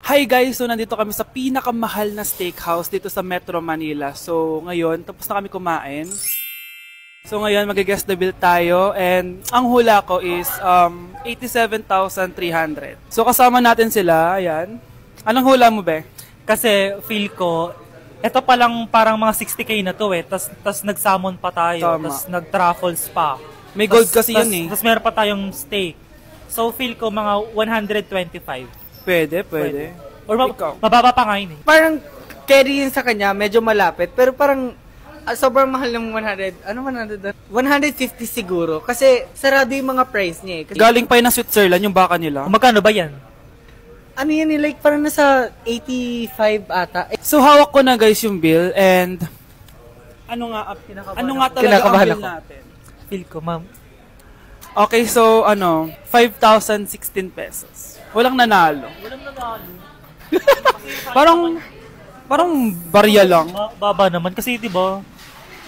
Hi guys! So nandito kami sa pinakamahal na steakhouse dito sa Metro Manila. So ngayon, tapos na kami kumain. So ngayon, mag-guess the bill tayo and ang hula ko is 87,300. So kasama natin sila, ayan. Anong hula mo, be? Kasi feel ko, ito pa lang parang mga 60k na to eh. Tas nag-salmon pa tayo, tas nag-truffles pa. May gold kasi yun eh. Tas meron pa tayong steak. So feel ko mga 125. Pwede. Or mababa pa nga yun eh. Parang carry yun sa kanya, medyo malapit. Pero parang sobrang mahal ng 100. Ano 100? 150 siguro. Kasi sarado yung mga price niya eh. Kasi, galing pa yun ng Switzerland yung baka nila. Magkano ba yan? ano yan eh, like parang nasa 85 ata. So hawak ko na guys yung bill and ano nga talaga ang bill natin? Feel ko, ma'am. Okay, so 5,016 pesos. Walang nanalo. Parang barya lang. Baba naman kasi 'di ba?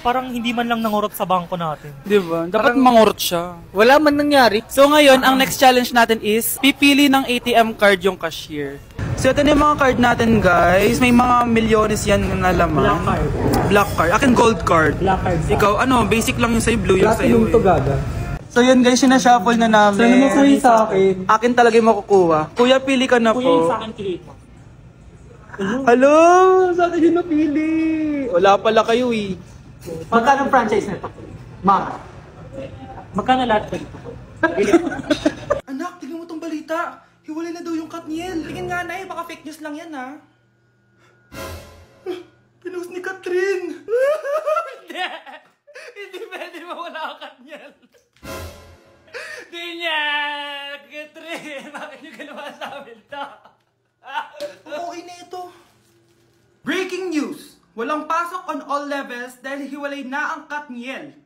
Parang hindi man lang nangurot sa bangko natin. 'Di ba? Dapat mangurot siya. Wala man nangyari. So ngayon, ang next challenge natin is pipili ng ATM card yung cashier. So ito na yung mga card natin, guys. May mga milyones yan na laman. Black card. Akin gold card. Black card. Ikaw, blue yung sa'yo, blue yung sa'yo eh. gaga. So yun guys, sinashuffle na namin. Sana makuha sa akin. Akin talaga yung makukuha. Kuya, pili ka na po. Kuya, yung sa akin kilito. Hello! Sa akin yung napili. Wala pala kayo eh. Magkano franchise nito? Magkano lahat ko? Anak, tingnan mo tong balita. Hiwalay na daw yung Katniel. Tingin nga na baka fake news lang yan ha. Pinost ni Catherine. Hindi pwede mawala ang Katniel. Di niya! Catherine! Bakit niyo ginawa sa amin to? Okay na ito. Breaking news! Walang pasok on all levels dahil hiwalay na ang Katniel.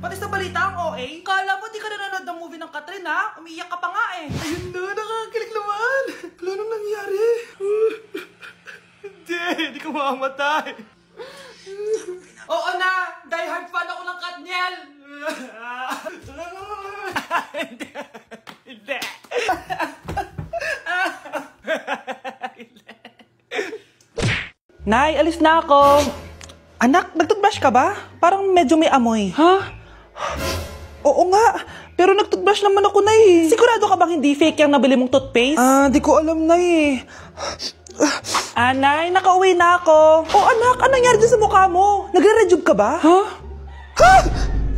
Pati sa balita ang OA, kala mo di ka nanonood ng movie ng Catherine ha? Umiiyak ka pa nga eh. Ayun na, nakakilig naman. Wala nang nangyari. Hindi ka mamamatay. Oo na, die hard fan ako ng Katniel. Hindi. Nay, alis na ako. Anak, nagtutbrush ka ba? Parang medyo may amoy. Ha? Oo nga, pero nagtutbrush naman ako na eh. Sigurado ka bang hindi fake yung nabili mong toothpaste? Di ko alam na eh. Nay, nakauwi na ako. Oh anak, anong nangyari dyan sa mukha mo? Nagre-rejuve ka ba? Ha? Ha?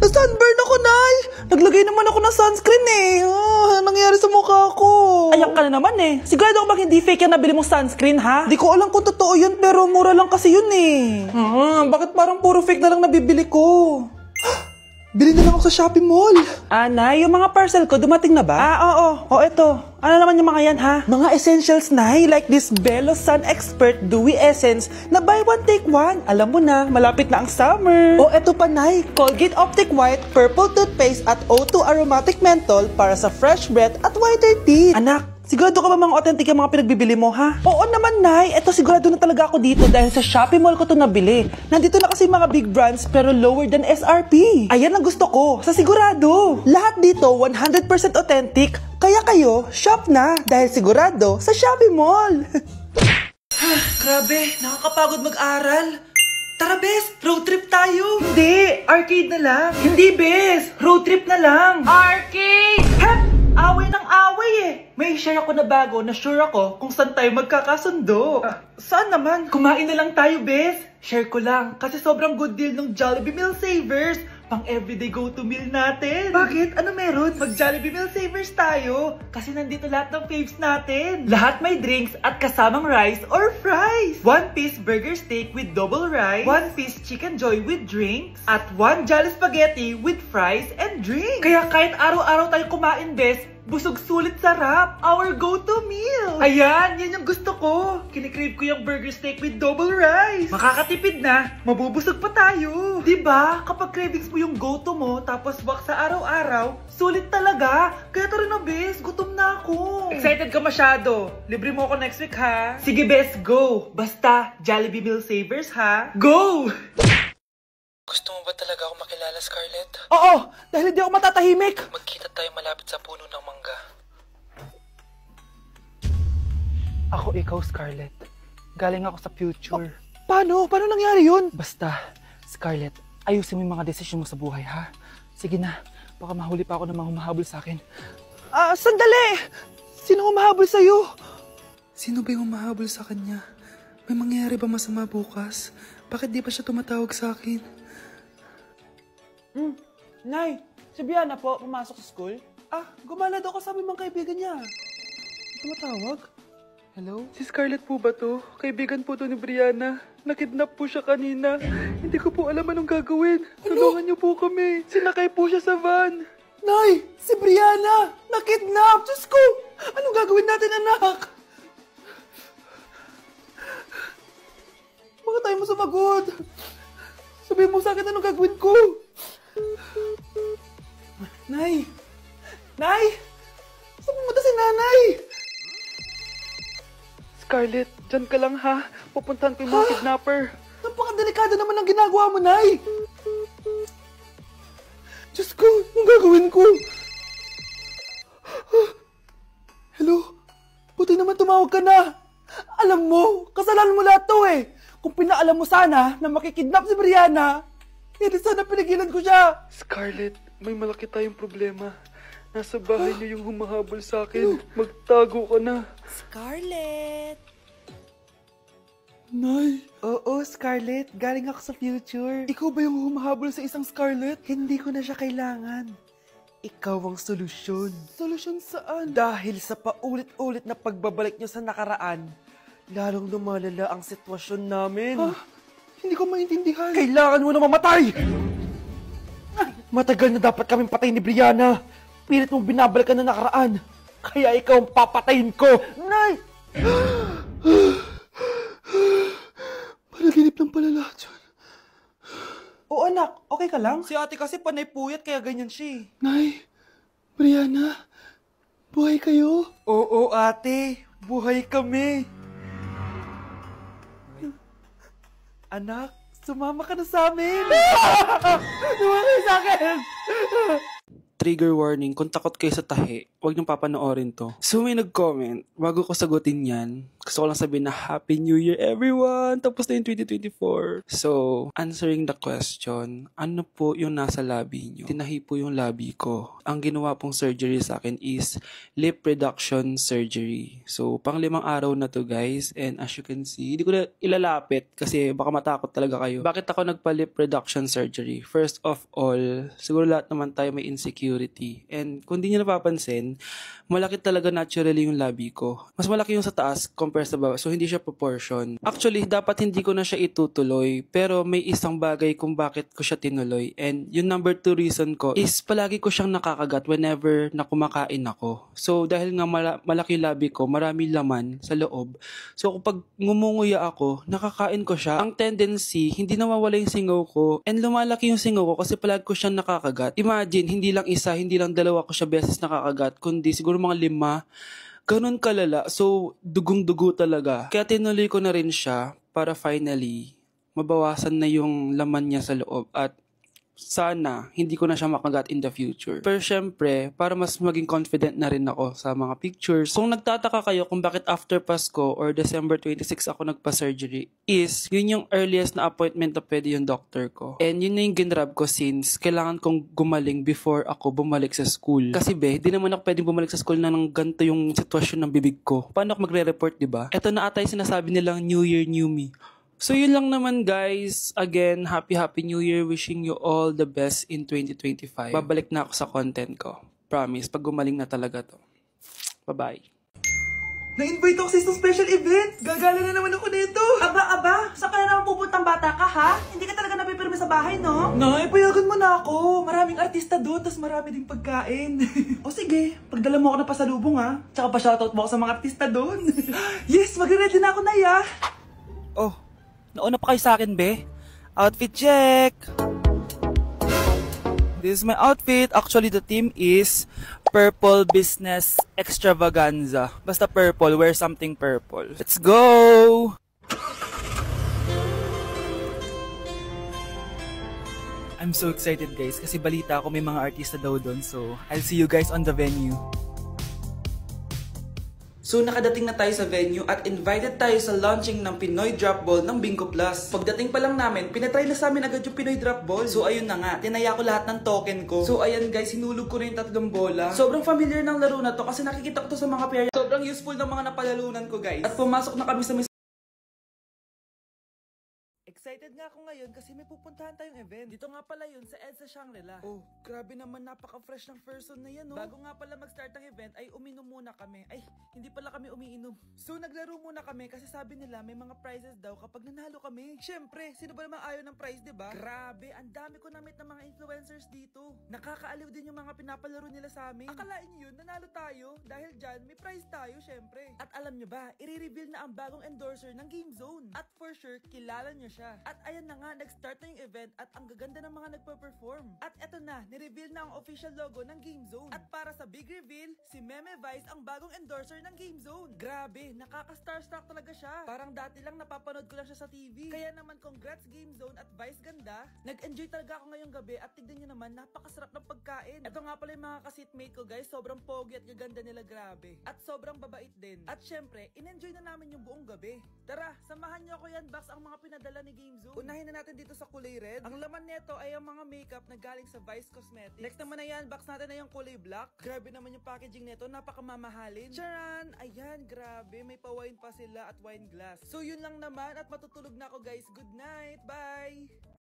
Na-sunburn ako, Nay! Naglagay naman ako ng sunscreen eh. Anong nangyari sa mukha ko? Ayak ka na naman eh. Sigurado ka bang hindi fake yung nabili mong sunscreen, ha? Di ko alam kung totoo yun, pero mura lang kasi yun eh. Bakit parang puro fake na lang nabibili ko? Bili na lang ako sa Shopee Mall. Nay, yung mga parcel ko, dumating na ba? Oo. O, eto. Ano naman yung mga yan, ha? Mga essentials, Nay, like this Belo Sun Expert Dewy Essence na buy one, take one. Alam mo na, malapit na ang summer. O, eto pa, Nay. Colgate Optic White, Purple Toothpaste at O2 Aromatic Menthol para sa fresh breath at whiter teeth. Anak, sigurado ka ba mga authentic yung mga pinagbibili mo, ha? Oo naman, Nay. Eto, sigurado na talaga ako dito dahil sa Shopee Mall ko to nabili. Nandito na kasi mga big brands pero lower than SRP. Ayan ang gusto ko. Sa sigurado. Lahat dito 100% authentic. Kaya kayo, shop na dahil sigurado sa Shopee Mall. Grabe, nakakapagod mag-aral. Tara, Bes, road trip tayo. Hindi, arcade na lang. Hindi, Bes, road trip na lang. Arcade! Hep! Away ng away eh. May share ako na bago na sure ako kung saan tayo magkakasundo. Saan naman? Kumain na lang tayo, Bes. Share ko lang kasi sobrang good deal ng Jollibee Meal Savers. Pang everyday go-to meal natin. Bakit? Ano meron? Mag-Jollibee Meal Savers tayo. Kasi nandito lahat ng faves natin. Lahat may drinks at kasamang rice or fries. 1-piece burger steak with double rice. 1-piece chicken joy with drinks. At 1 Jolly Spaghetti with fries and drinks. Kaya kahit araw-araw tayo kumain, Bes, busog sulit sarap. Our go-to meal. Ayan, yan yung gusto ko. Kinikrave ko yung burger steak with double rice. Makakatipid na, mabubusog pa tayo. Diba? Kapag cravings mo yung go-to mo, tapos wak sa araw-araw, sulit talaga. Kaya tara na, Bes, gutom na ako. Excited ka masyado. Libre mo ako next week, ha? Sige, Bes, go. Basta, Jollibee Meal Savers, ha? Go! Gusto mo ba talaga ako makilala, Scarlett? Oo! Dahil hindi ako matatahimik! Magkita tayo malapit sa puno ng mangga. Ako ikaw, Scarlett. Galing ako sa future. Paano? Paano nangyari yun? Basta, Scarlett, ayusin mo yung mga desisyon mo sa buhay, ha? Sige na, baka mahuli pa ako ng mga humahabol sa akin. Sandali! Sino humahabol sa'yo? Sino ba yung humahabol sa kanya? May mangyayari ba masama bukas? Bakit di pa siya tumatawag sa akin? Nay, si Brianna po, pumasok sa school? Gumala daw kasama yung mga kaibigan niya. Tumatawag? Hello? Si Scarlett po ba to? Kaibigan po to ni Brianna. Nakidnap po siya kanina. Hindi ko po alam anong gagawin. Tulungan niyo po kami. Sinakay po siya sa van. Nay! Si Brianna! Nakidnap! Diyos ko! Anong gagawin natin, anak? Bakit tayo mo sumagot? Sabihin mo sa akin anong gagawin ko? Nay! Nay! Saan pumunta si nanay? Scarlett, dyan ka lang ha. Pupuntahan ko yung mga kidnapper. Napakadelikado naman ang ginagawa mo, Nay! Diyos ko, anong gagawin ko? Hello? Buti naman tumawag ka na. Alam mo, kasalanan mo lahat to eh. Kung pinaalam mo sana na makikidnap si Brianna, hindi sana pinigilan ko siya. Scarlett, may malaki tayong problema. Nasa bahay niyo yung humahabol sa akin. Magtago ka na. Scarlett! Nay! Oo, Scarlett. Galing ako sa future. Ikaw ba yung humahabol sa isang Scarlett? Hindi ko na siya kailangan. Ikaw ang solusyon. Solusyon saan? Dahil sa paulit-ulit na pagbabalik niyo sa nakaraan, lalong lumalala ang sitwasyon namin. Hindi ko maintindihan. Kailangan mo na mamatay! Matagal na dapat kaming patay ni Brianna. Pilit mong binabalikan na nakaraan. Kaya ikaw ang papatayin ko. Nay! Panaginip lang pala lahat yun. Oo anak, okay ka lang? Si ate kasi panay puyat kaya ganyan siya eh. Nay, Brianna, buhay kayo? Oo ate, buhay kami. Anak, sumama ka na sa amin. Sumama ka sa akin. Trigger warning, kung takot kayo sa tahi, huwag niyong papanoorin to. So may nag-comment, bago ko sagutin yan, gusto ko lang sabihin na Happy New Year everyone! Tapos na yung 2024. So, answering the question, ano po yung nasa labi niyo? Tinahi po yung labi ko. Ang ginawa pong surgery sa akin is lip reduction surgery. So, pang 5 araw na to guys, and as you can see, hindi ko na ilalapit kasi baka matakot talaga kayo. Bakit ako nagpa-lip reduction surgery? First of all, siguro lahat naman tayo may insecurity. And kung di nyo napapansin, malaki talaga naturally yung labi ko. Mas malaki yung sa taas compared sa baba. So, hindi siya proportion. Actually, dapat hindi ko na siya itutuloy. Pero may isang bagay kung bakit ko siya tinuloy. And yung number 2 reason ko is palagi ko siyang nakakagat whenever na kumakain ako. So, dahil nga malaki yung labi ko, marami laman sa loob. So, kapag ngumunguya ako, nakakain ko siya. Ang tendency, hindi nawawala yung singaw ko. And lumalaki yung singaw ko kasi palagi ko siyang nakakagat. Imagine, hindi lang isa, hindi lang dalawa ko siya beses nakakagat, kundi siguro mga 5. Ganun kalala. So, dugong-dugo talaga. Kaya tinuloy ko na rin siya para finally mabawasan na yung laman niya sa loob at sana hindi ko na siya makagat in the future. Pero syempre, para mas maging confident na rin ako sa mga pictures. Kung nagtataka kayo kung bakit after Pasko or December 26 ako nagpa-surgery, is yun yung earliest na appointment na pwede yung doctor ko. And yun na yung ginrab ko since kailangan kong gumaling before ako bumalik sa school. Kasi di naman ako pwedeng bumalik sa school na nang ganito yung sitwasyon ng bibig ko. Paano ako magre-report, diba? Ito na ata yung sinasabi nilang New Year, New Me. So yun lang naman guys. Again, Happy New Year. Wishing you all the best in 2025. Babalik na ako sa content ko. Promise, pag gumaling na talaga to. Bye-bye. Na-invite ako sa isang special event. Gagala na naman ako nito. Aba, saan ka na naman pupuntang bata ka ha? Hindi ka talaga napipirme sa bahay, no? Nay, payagan mo na ako. Maraming artista doon, tas marami ding pagkain. O sige, pagdala mo ako na pasalubong ha. Tsaka pa-shoutout mo ako sa mga artista doon. Yes, magre-ready na ako na ya. Oh, nauna pa kayo sa akin, be. Outfit check! This is my outfit. Actually, the theme is Purple Business Extravaganza. Basta purple, wear something purple. Let's go! I'm so excited guys kasi balita ako may mga artista daw doon. So, I'll see you guys on the venue. So nakadating na tayo sa venue at invited tayo sa launching ng Pinoy Drop Ball ng Bingo Plus. Pagdating pa lang namin, pinatry na sa amin agad yung Pinoy Drop Ball. So ayun na nga, tinaya ko lahat ng token ko. So ayan guys, hinulog ko na yung 3 bola. Sobrang familiar ng laro na to kasi nakikita ko to sa mga pair. Sobrang useful ng mga napalalunan ko guys. At pumasok na kami sa Excited nga ako ngayon kasi may pupuntahan tayong event. Dito nga pala yun sa EDSA Shangri-La. Oh, grabe naman, napaka-fresh ng person na yan, no? Bago nga pala mag-start ang event ay uminom muna kami. Ay, hindi pala kami umiinom. So naglaro muna kami kasi sabi nila may mga prizes daw kapag nanalo kami. Syempre, sino ba naman ayaw ng prize, diba? Grabe, ang dami ko na-meet ng mga influencers dito. Nakakaaliw din yung mga pinapalaro nila sa amin. Akalain nyo yun, nanalo tayo. Dahil dyan, may prize tayo, syempre. At alam nyo ba, i-reveal na ang bagong endorser ng Game Zone. At for sure, kilala nyo siya. At ayan na nga, nag-start na yung event at ang gaganda ng mga nagpa-perform. At eto na, nireveal na ang official logo ng Game Zone. At para sa big reveal, si Meme Vice ang bagong endorser ng Game Zone. Grabe, nakaka-starstruck talaga siya. Parang dati lang napapanood ko lang siya sa TV. Kaya naman congrats Game Zone at Vice ganda. Nag-enjoy talaga ako ngayong gabi at tignan nyo naman, napakasarap ng pagkain. Eto nga pala yung mga ka-seatmate ko guys, sobrang pogi at gaganda nila, grabe. At sobrang babait din. At syempre, in-enjoy na namin yung buong gabi. Tara, samahan nyo ako yan, Box, ang mga pinadala ni Game Zone. Unahin na natin dito sa kulay red. Ang laman nito ay ang mga makeup na galing sa Vice Cosmetics. Next naman na yan, box natin na yung kulay black. Grabe naman yung packaging nito, napakamamahalin. Charan! Ayan, grabe, may pa-wine pa sila at wine glass. So yun lang naman at matutulog na ako guys. Good night, bye!